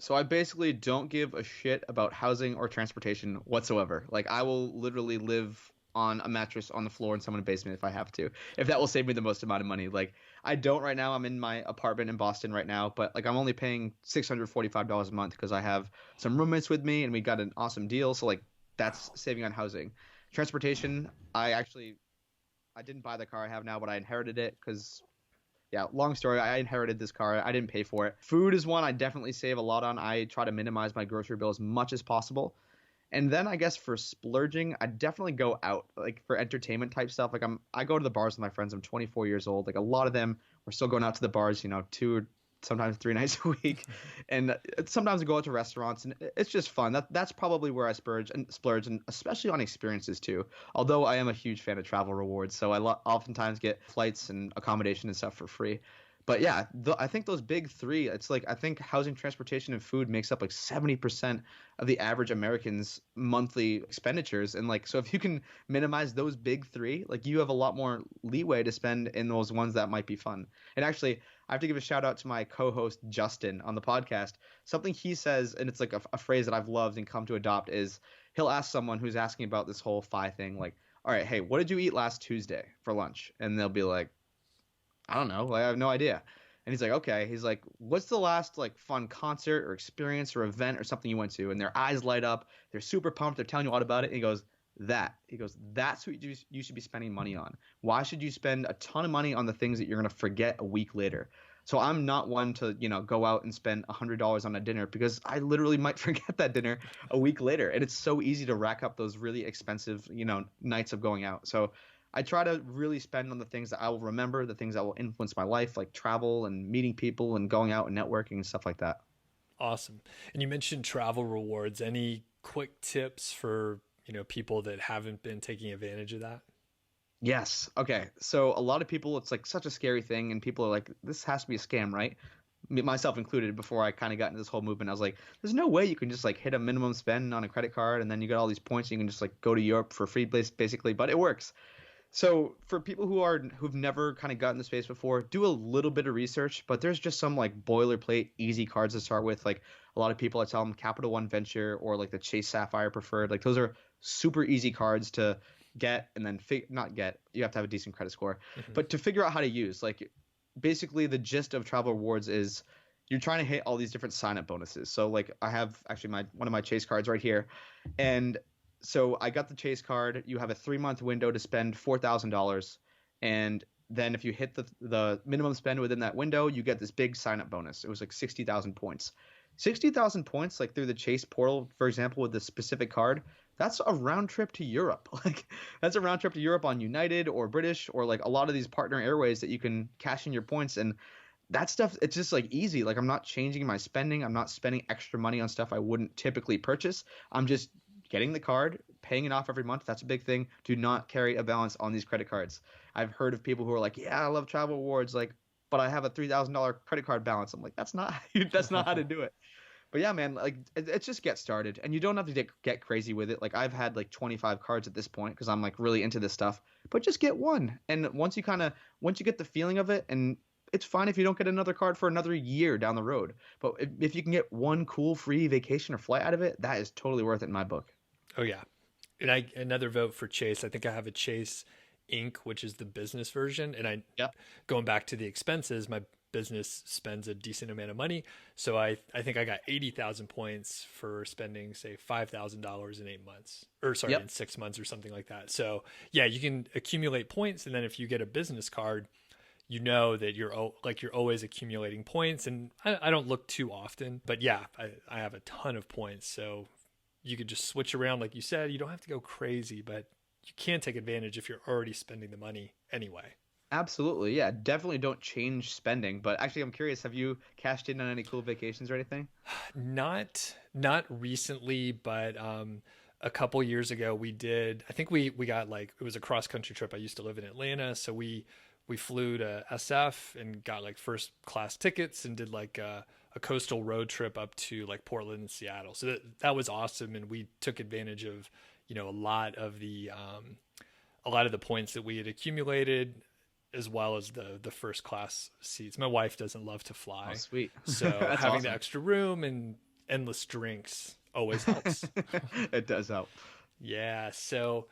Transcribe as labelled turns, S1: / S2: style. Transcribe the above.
S1: So I basically don't give a shit about housing or transportation whatsoever. Like I will literally live on a mattress on the floor in someone's basement if I have to. If that will save me the most amount of money. Like I don't right now. I'm in my apartment in Boston right now, but like I'm only paying $645 a month because I have some roommates with me and we got an awesome deal. So like that's
S2: Wow.
S1: saving on housing. Transportation, I didn't buy the car I have now, but I inherited it because yeah, long story. I inherited this car. I didn't pay for it. Food is one I definitely save a lot on. I try to minimize my grocery bill as much as possible. And then I guess for splurging, I definitely go out like for entertainment type stuff. Like I go to the bars with my friends. I'm 24 years old. Like a lot of them, we're still going out to the bars, two or sometimes three nights a week. And sometimes we go out to restaurants and it's just fun. That's probably where I splurge and especially on experiences too. Although I am a huge fan of travel rewards, so oftentimes get flights and accommodation and stuff for free. But yeah, I think those big three, it's like I think housing, transportation, and food makes up like 70% of the average American's monthly expenditures. And like, so if you can minimize those big three, like you have a lot more leeway to spend in those ones that might be fun. And actually, I have to give a shout out to my co-host Justin on the podcast. Something he says, and it's like a phrase that I've loved and come to adopt is he'll ask someone who's asking about this whole thing, like, all right, hey, what did you eat last Tuesday for lunch? And they'll be like, I don't know. Like, I have no idea. And he's like, okay. He's like, what's the last like fun concert or experience or event or something you went to? And their eyes light up. They're super pumped. They're telling you all about it. And he goes, that. He goes, that's what you should be spending money on. Why should you spend a ton of money on the things that you're going to forget a week later? So I'm not one to, go out and spend $100 on a dinner because I literally might forget that dinner a week later. And it's so easy to rack up those really expensive, nights of going out. So I try to really spend on the things that I will remember, the things that will influence my life, like travel and meeting people and going out and networking and stuff like that.
S2: Awesome. And you mentioned travel rewards. Any quick tips for, people that haven't been taking advantage of that?
S1: Yes. Okay. So a lot of people, it's like such a scary thing, and people are like, this has to be a scam, right? Myself included, before I kind of got into this whole movement, I was like, there's no way you can just like hit a minimum spend on a credit card and then you get all these points and you can just like go to Europe for free, basically, but it works. So for people who've never kind of gotten the space before, do a little bit of research. But there's just some like boilerplate easy cards to start with. Like a lot of people, I tell them Capital One Venture or like the Chase Sapphire Preferred. Like those are super easy cards to get and then not get. You have to have a decent credit score,
S2: Hmm.
S1: but to figure out how to use. Like basically the gist of travel rewards is you're trying to hit all these different sign up bonuses. So like I have actually my one of my Chase cards right here, and so I got the Chase card. You have a 3 month window to spend $4,000, and then if you hit the minimum spend within that window, you get this big sign up bonus. It was like 60,000 points. 60,000 points, like through the Chase portal, for example, with this specific card, that's a round trip to Europe. Like that's a round trip to Europe on United or British or like a lot of these partner airways that you can cash in your points. And that stuff, it's just like easy. Like I'm not changing my spending. I'm not spending extra money on stuff I wouldn't typically purchase. I'm just getting the card, paying it off every month. That's a big thing. Do not carry a balance on these credit cards. I've heard of people who are like, yeah, I love travel rewards, like, but I have a $3,000 credit card balance. I'm like, that's not that's not how to do it. But yeah, man, like it's just get started, and you don't have to get crazy with it. Like I've had like 25 cards at this point because I'm like really into this stuff. But just get one, and once you get the feeling of it, and it's fine if you don't get another card for another year down the road. But if you can get one cool free vacation or flight out of it, that is totally worth it in my book.
S2: Oh yeah. And another vote for Chase. I think I have a Chase Inc., which is the business version. And
S1: Yeah.
S2: going back to the expenses, my business spends a decent amount of money. So I think I got 80,000 points for spending, say, $5,000 in 8 months, or sorry, in
S1: Yep.
S2: 6 months or something like that. So yeah, you can accumulate points. And then if you get a business card, you know that you're always accumulating points. And I don't look too often, but yeah, I have a ton of points. So you could just switch around, like you said. You don't have to go crazy, but you can take advantage if you're already spending the money anyway.
S1: Absolutely. Yeah. Definitely don't change spending. But actually, I'm curious, have you cashed in on any cool vacations or anything?
S2: Not recently, but a couple years ago we did. I think we got, like, it was a cross country trip. I used to live in Atlanta, so we flew to SF and got like first class tickets and did like a coastal road trip up to like Portland and Seattle. So that was awesome, and we took advantage of a lot of the points that we had accumulated, as well as the first class seats. My wife doesn't love to
S1: Oh,
S2: fly,
S1: sweet.
S2: so
S1: That's
S2: having the
S1: awesome.
S2: extra room and endless drinks always helps.
S1: It does help.
S2: Yeah. So